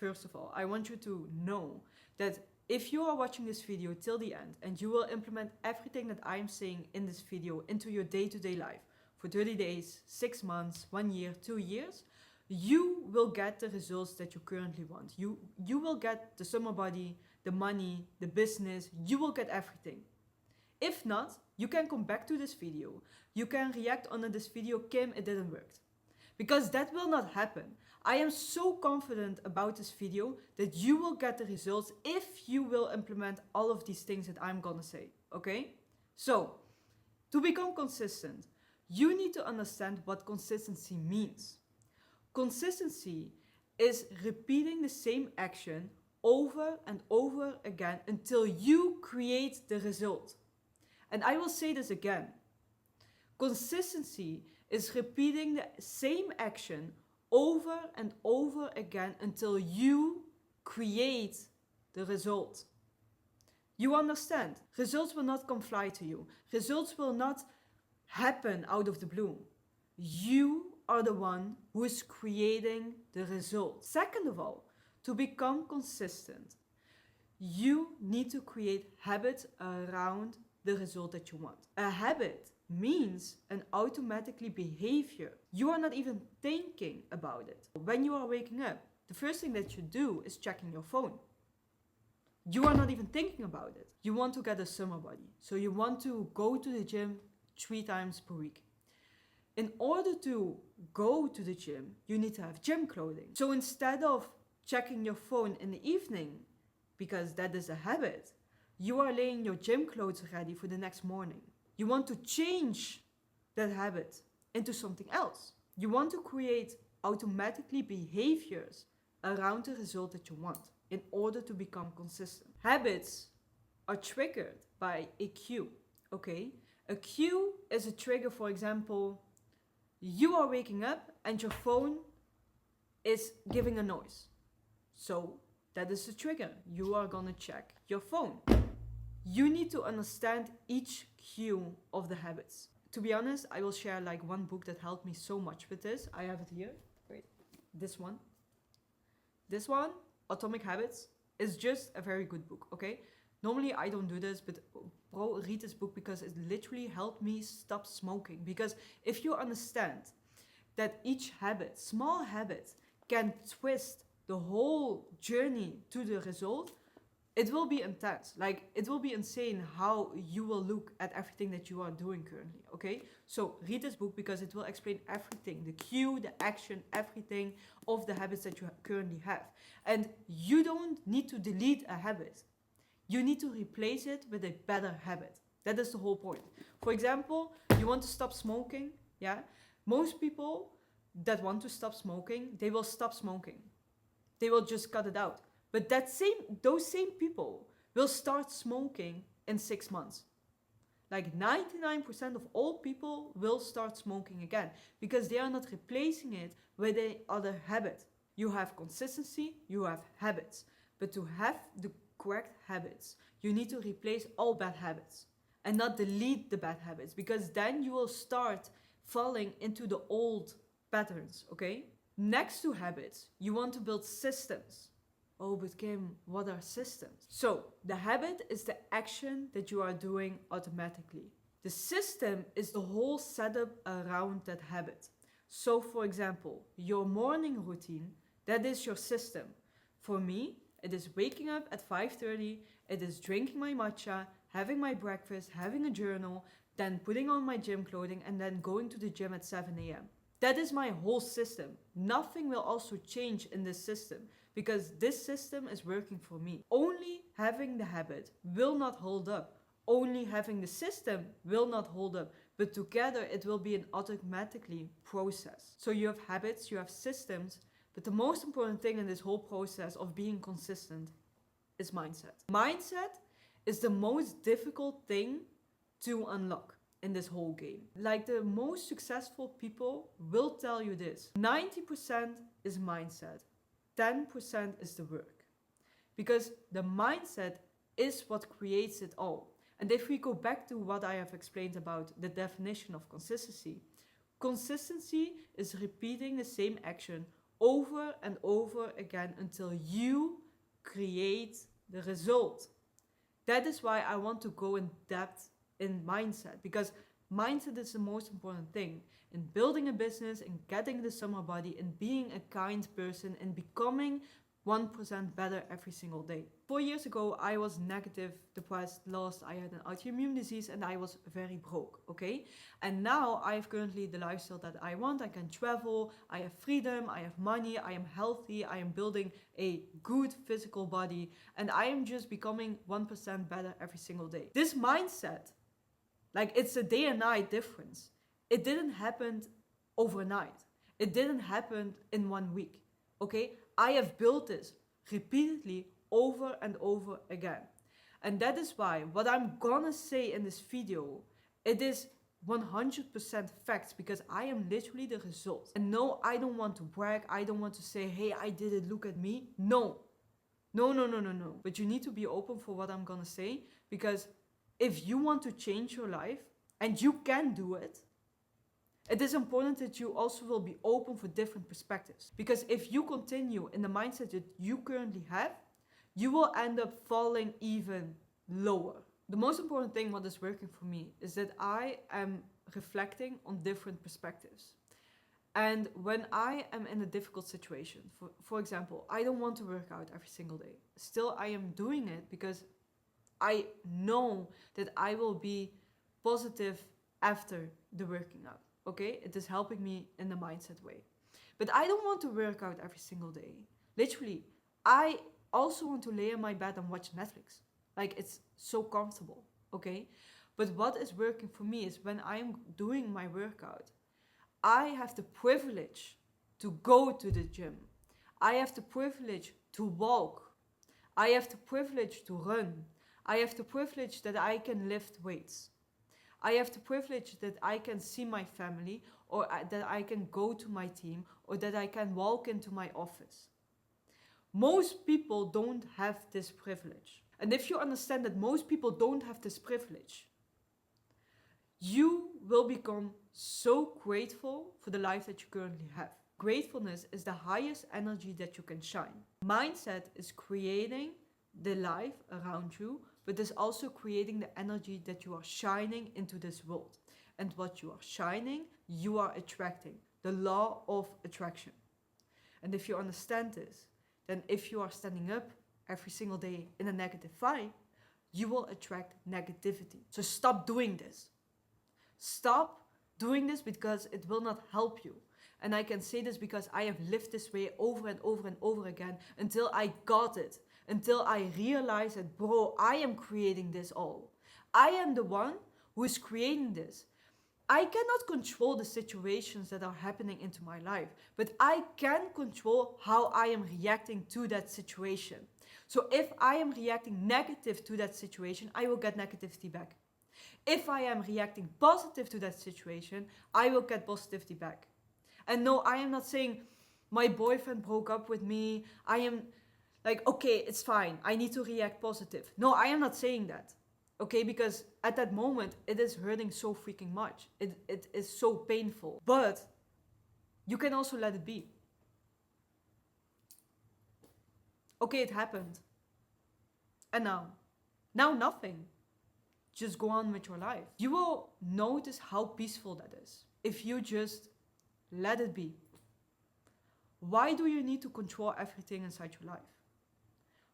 First of all, I want you to know that if you are watching this video till the end and you will implement everything that I'm saying in this video into your day-to-day life for 30 days, 6 months, 1 year, 2 years, you will get the results that you currently want. You will get the summer body, the money, the business, you will get everything. If not, you can come back to this video. You can react under this video, Kim, it didn't work. Because that will not happen. I am so confident about this video that you will get the results if you will implement all of these things that I'm gonna say, okay? So, to become consistent, you need to understand what consistency means. Consistency is repeating the same action over and over again until you create the result. And I will say this again. Consistency is repeating the same action over and over again until you create the result. You understand? Results will not come fly to you. Results will not happen out of the blue. You are the one who is creating the result. Second of all, to become consistent, you need to create habits around the result that you want. A habit means an automatically behavior. You are not even thinking about it. When you are waking up, the first thing that you do is checking your phone. You are not even thinking about it. You want to get a summer body. So you want to go to the gym 3 times per week. In order to go to the gym, you need to have gym clothing. So instead of checking your phone in the evening, because that is a habit, you are laying your gym clothes ready for the next morning. You want to change that habit into something else. You want to create automatically behaviors around the result that you want in order to become consistent. Habits are triggered by a cue, okay? A cue is a trigger, for example, you are waking up and your phone is giving a noise. So that is a trigger. You are gonna check your phone. You need to understand each cue of the habits. To be honest, I will share like one book that helped me so much with this. I have it here. Wait, this one. This one, Atomic Habits, is just a very good book, okay? Normally I don't do this, but bro, read this book because it literally helped me stop smoking. Because if you understand that each habit, small habit, can twist the whole journey to the result, it will be intense. Like, it will be insane how you will look at everything that you are doing currently, okay? So read this book because it will explain everything, the cue, the action, everything of the habits that you currently have. And you don't need to delete a habit. You need to replace it with a better habit. That is the whole point. For example, you want to stop smoking, yeah? Most people that want to stop smoking, they will stop smoking. They will just cut it out. But those same people will start smoking in 6 months. Like 99% of all people will start smoking again because they are not replacing it with a other habit. You have consistency, you have habits. But to have the correct habits, you need to replace all bad habits and not delete the bad habits, because then you will start falling into the old patterns, okay? Next to habits, you want to build systems. Oh, but Kim, what are systems? So, the habit is the action that you are doing automatically. The system is the whole setup around that habit. So, for example, your morning routine, that is your system. For me, it is waking up at 5:30, it is drinking my matcha, having my breakfast, having a journal, then putting on my gym clothing, and then going to the gym at 7 a.m. That is my whole system. Nothing will also change in this system because this system is working for me. Only having the habit will not hold up. Only having the system will not hold up. But together it will be an automatically process. So you have habits, you have systems, but the most important thing in this whole process of being consistent is mindset. Mindset is the most difficult thing to unlock in this whole game. Like, the most successful people will tell you this. 90% is mindset. 10% is the work. Because the mindset is what creates it all. And if we go back to what I have explained about the definition of consistency, consistency is repeating the same action over and over again until you create the result. That is why I want to go in depth in mindset, because mindset is the most important thing in building a business, in getting the summer body, in being a kind person, and becoming 1% better every single day. 4 years ago, I was negative, depressed, lost. I had an autoimmune disease and I was very broke, okay? And now I have currently the lifestyle that I want. I can travel, I have freedom, I have money, I am healthy, I am building a good physical body, and I am just becoming 1% better every single day. This mindset, like, it's a day and night difference. It didn't happen overnight. It didn't happen in 1 week, okay? I have built this repeatedly over and over again. And that is why what I'm gonna say in this video, it is 100% facts, because I am literally the result. And no, I don't want to brag. I don't want to say, hey, I did it, look at me. No. No. But you need to be open for what I'm gonna say, because if you want to change your life, and you can do it, it is important that you also will be open for different perspectives. Because if you continue in the mindset that you currently have, you will end up falling even lower. The most important thing what is working for me is that I am reflecting on different perspectives. And when I am in a difficult situation, for example, I don't want to work out every single day. Still, I am doing it because I know that I will be positive after the working out. Okay, it is helping me in the mindset way. But I don't want to work out every single day. Literally, I also want to lay in my bed and watch Netflix. Like, it's so comfortable, okay? But what is working for me is when I'm doing my workout, I have the privilege to go to the gym. I have the privilege to walk. I have the privilege to run. I have the privilege that I can lift weights. I have the privilege that I can see my family, or that I can go to my team, or that I can walk into my office. Most people don't have this privilege. And if you understand that most people don't have this privilege, you will become so grateful for the life that you currently have. Gratefulness is the highest energy that you can shine. Mindset is creating the life around you, but is also creating the energy that you are shining into this world. And what you are shining, you are attracting. The law of attraction. And if you understand this, then if you are standing up every single day in a negative vibe, you will attract negativity. So stop doing this. Stop doing this, because it will not help you. And I can say this because I have lived this way over and over and over again until I got it. Until I realized that, bro, I am creating this all. I am the one who is creating this. I cannot control the situations that are happening into my life, but I can control how I am reacting to that situation. So if I am reacting negative to that situation, I will get negativity back. If I am reacting positive to that situation, I will get positivity back. And no, I am not saying my boyfriend broke up with me. I am like, okay, it's fine. I need to react positive. No, I am not saying that. Okay, because at that moment, it is hurting so freaking much. It is so painful. But you can also let it be. Okay, it happened. And now? Now nothing. Just go on with your life. You will notice how peaceful that is if you just let it be. Why do you need to control everything inside your life?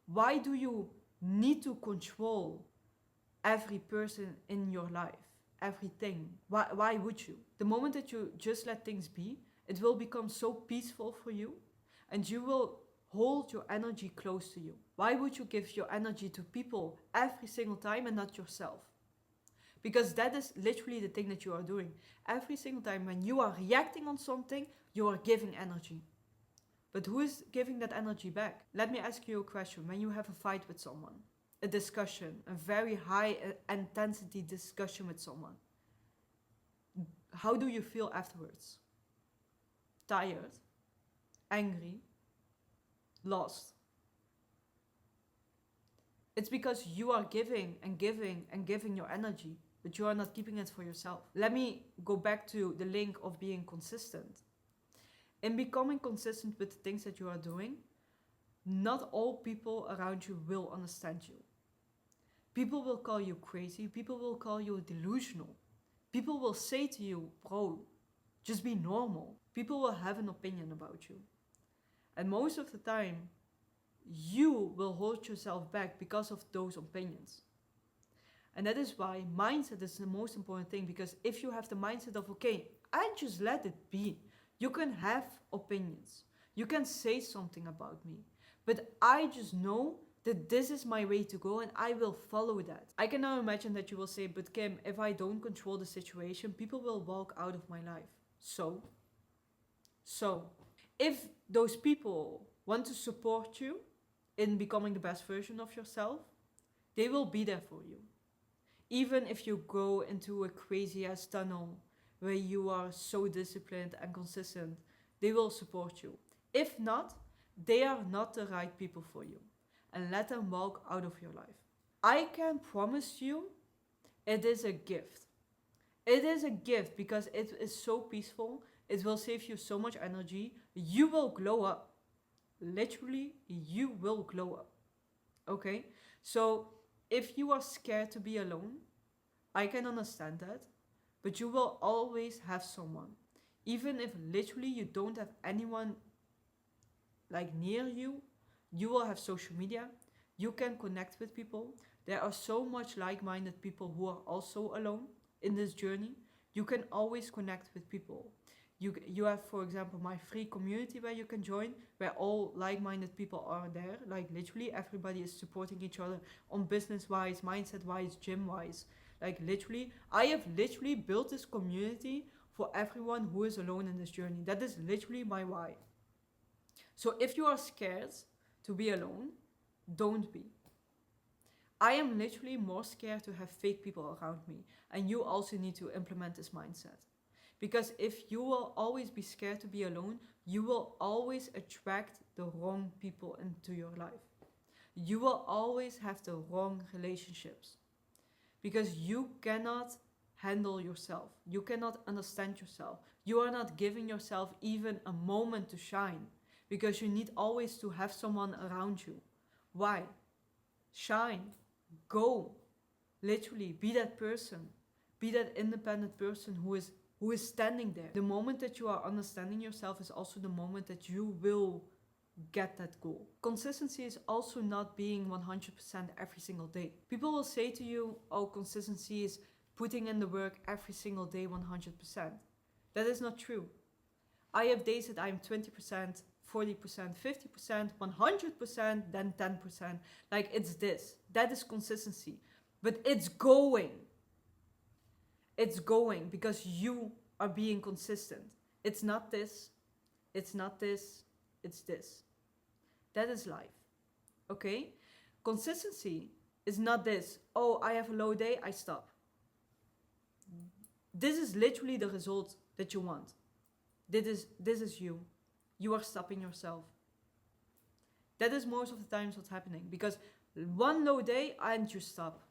Why do you need to control every person in your life, everything? Why would you? The moment that you just let things be, it will become so peaceful for you, and you will hold your energy close to you. Why would you give your energy to people every single time and not yourself? Because that is literally the thing that you are doing. Every single time when you are reacting on something, you are giving energy. But who is giving that energy back? Let me ask you a question. When you have a fight with someone, a discussion, a very high intensity discussion with someone, how do you feel afterwards? Tired, angry, lost. It's because you are giving and giving and giving your energy, but you are not keeping it for yourself. Let me go back to the link of being consistent. In becoming consistent with the things that you are doing, not all people around you will understand you. People will call you crazy. People will call you delusional. People will say to you, bro, just be normal. People will have an opinion about you. And most of the time, you will hold yourself back because of those opinions. And that is why mindset is the most important thing, because if you have the mindset of, okay, I just let it be. You can have opinions. You can say something about me. But I just know that this is my way to go and I will follow that. I can now imagine that you will say, but Kim, if I don't control the situation, people will walk out of my life. So, if those people want to support you in becoming the best version of yourself, they will be there for you. Even if you go into a crazy ass tunnel where you are so disciplined and consistent, they will support you. If not, they are not the right people for you. And let them walk out of your life. I can promise you, it is a gift. It is a gift because it is so peaceful. It will save you so much energy. You will glow up. Literally, you will glow up. Okay? So, if you are scared to be alone, I can understand that. But you will always have someone. Even if literally you don't have anyone like near you, you will have social media. You can connect with people. There are so much like-minded people who are also alone in this journey. You can always connect with people. You have, for example, my free community where you can join, where all like-minded people are there. Like literally everybody is supporting each other on business-wise, mindset-wise, gym-wise. Like literally, I have literally built this community for everyone who is alone in this journey. That is literally my why. So if you are scared to be alone, don't be. I am literally more scared to have fake people around me. And you also need to implement this mindset. Because if you will always be scared to be alone, you will always attract the wrong people into your life. You will always have the wrong relationships. Because you cannot handle yourself. You cannot understand yourself. You are not giving yourself even a moment to shine. Because you need always to have someone around you. Why? Shine. Go. Literally, be that person. Be that independent person who is standing there. The moment that you are understanding yourself is also the moment that you will get that goal. Consistency is also not being 100% every single day. People will say to you, oh, consistency is putting in the work every single day 100%. That is not true. I have days that I'm 20%, 40%, 50%, 100%, then 10%. Like it's this. That is consistency. But it's going. It's going because you are being consistent. It's not this. It's not this. It's this. That is life. Okay? Consistency is not this. Oh, I have a low day, I stop. This is literally the result that you want. This is you. You are stopping yourself. That is most of the times what's happening. Because one low day and you stop.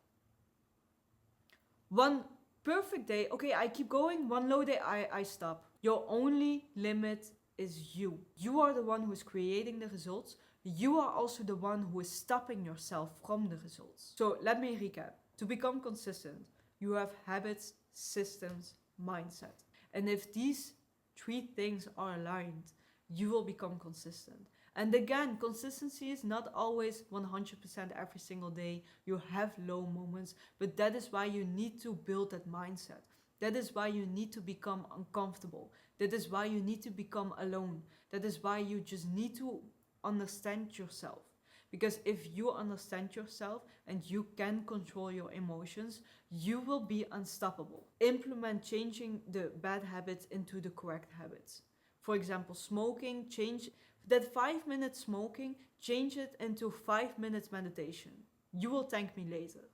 One perfect day, okay, I keep going. One low day, I stop. Your only limit is you. You are the one who is creating the results. You are also the one who is stopping yourself from the results. So let me recap. To become consistent, you have habits, systems, mindset. And if these 3 things are aligned, you will become consistent. And again, consistency is not always 100% every single day. You have low moments, but that is why you need to build that mindset. That is why you need to become uncomfortable. That is why you need to become alone. That is why you just need to understand yourself. Because if you understand yourself and you can control your emotions, you will be unstoppable. Implement changing the bad habits into the correct habits. For example, smoking, change that 5-minute smoking, change it into 5 minutes meditation. You will thank me later.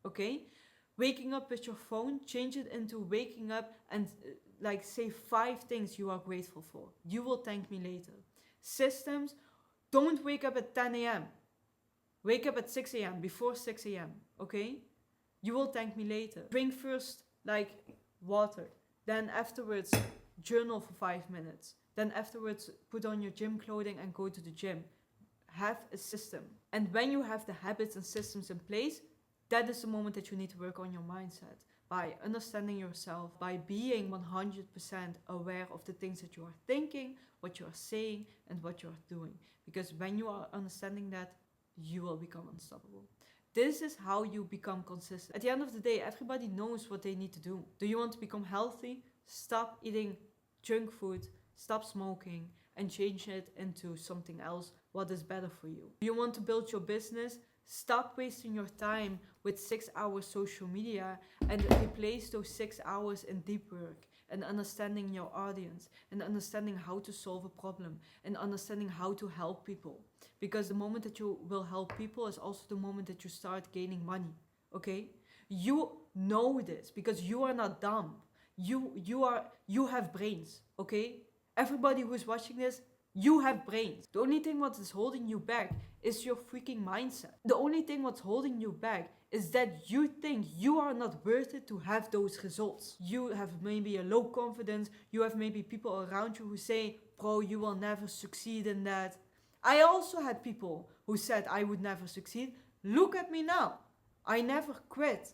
Okay? Waking up with your phone, change it into waking up and say 5 things you are grateful for. You will thank me later. Systems, don't wake up at 10 a.m. Wake up at 6 a.m. before 6 a.m. Okay? You will thank me later. Drink first water. Then afterwards, journal for 5 minutes. Then afterwards, put on your gym clothing and go to the gym. Have a system. And when you have the habits and systems in place, that is the moment that you need to work on your mindset. By understanding yourself, by being 100% aware of the things that you are thinking, what you are saying, and what you are doing. Because when you are understanding that, you will become unstoppable. This is how you become consistent. At the end of the day, everybody knows what they need to do. Do you want to become healthy? Stop eating junk food, stop smoking, and change it into something else what is better for you. Do you want to build your business? Stop wasting your time with 6 hours social media and replace those 6 hours in deep work and understanding your audience and understanding how to solve a problem and understanding how to help people. Because the moment that you will help people is also the moment that you start gaining money. Okay? You know this because you are not dumb. You have brains. Okay? Everybody who is watching this, you have brains. The only thing what is holding you back is your freaking mindset. The only thing what's holding you back is that you think you are not worth it to have those results. You have maybe a low confidence. You have maybe people around you who say, bro, you will never succeed in that. I also had people who said I would never succeed. Look at me now. I never quit.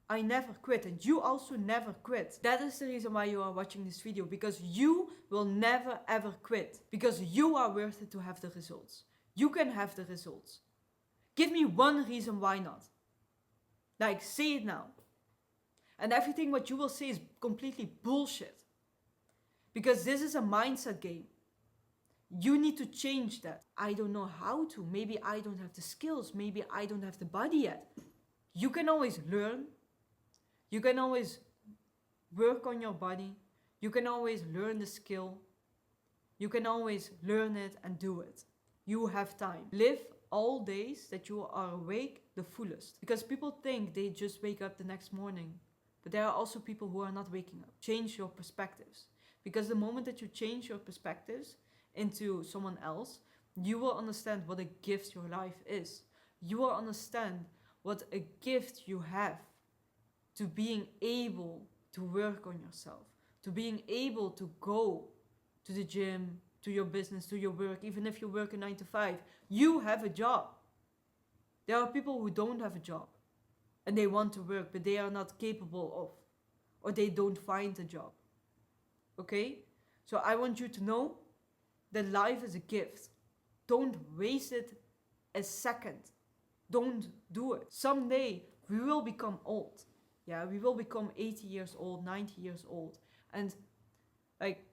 I never quit, and you also never quit. That is the reason why you are watching this video, because you will never ever quit, because you are worth it to have the results. You can have the results. Give me one reason why not. Like, say it now. And everything what you will say is completely bullshit, because this is a mindset game. You need to change that. I don't know how to. Maybe I don't have the skills. Maybe I don't have the body yet. You can always learn. You can always work on your body. You can always learn the skill. You can always learn it and do it. You have time. Live all days that you are awake the fullest. Because people think they just wake up the next morning. But there are also people who are not waking up. Change your perspectives. Because the moment that you change your perspectives into someone else, you will understand what a gift your life is. You will understand what a gift you have to being able to work on yourself, to being able to go to the gym, to your business, to your work, even if you work a 9 to 5, you have a job. There are people who don't have a job and they want to work, but they are not capable of, or they don't find a job. Okay? So I want you to know that life is a gift. Don't waste it a second. Don't do it. Someday we will become old. Yeah, we will become 80 years old, 90 years old. And like,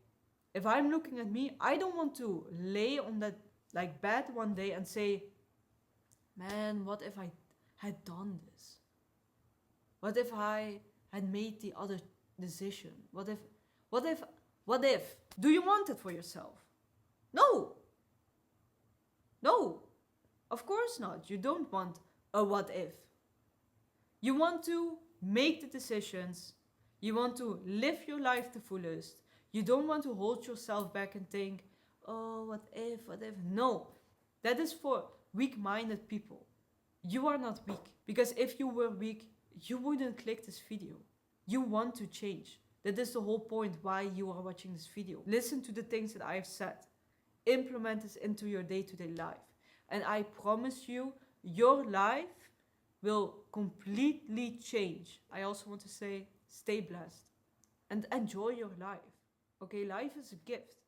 if I'm looking at me, I don't want to lay on that like bed one day and say, man, what if I had done this? What if I had made the other decision? What if? Do you want it for yourself? No. No. Of course not. You don't want a what if. You want to make the decisions. You want to live your life the fullest. You don't want to hold yourself back and think, oh, what if? No, that is for weak-minded people. You are not weak. Because if you were weak, you wouldn't click this video. You want to change. That is the whole point why you are watching this video. Listen to the things that I have said. Implement this into your day-to-day life. And I promise you, your life will completely change. I also want to say, stay blessed and enjoy your life. Okay, life is a gift.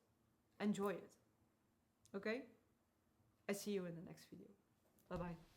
Enjoy it. Okay? I see you in the next video. Bye-bye.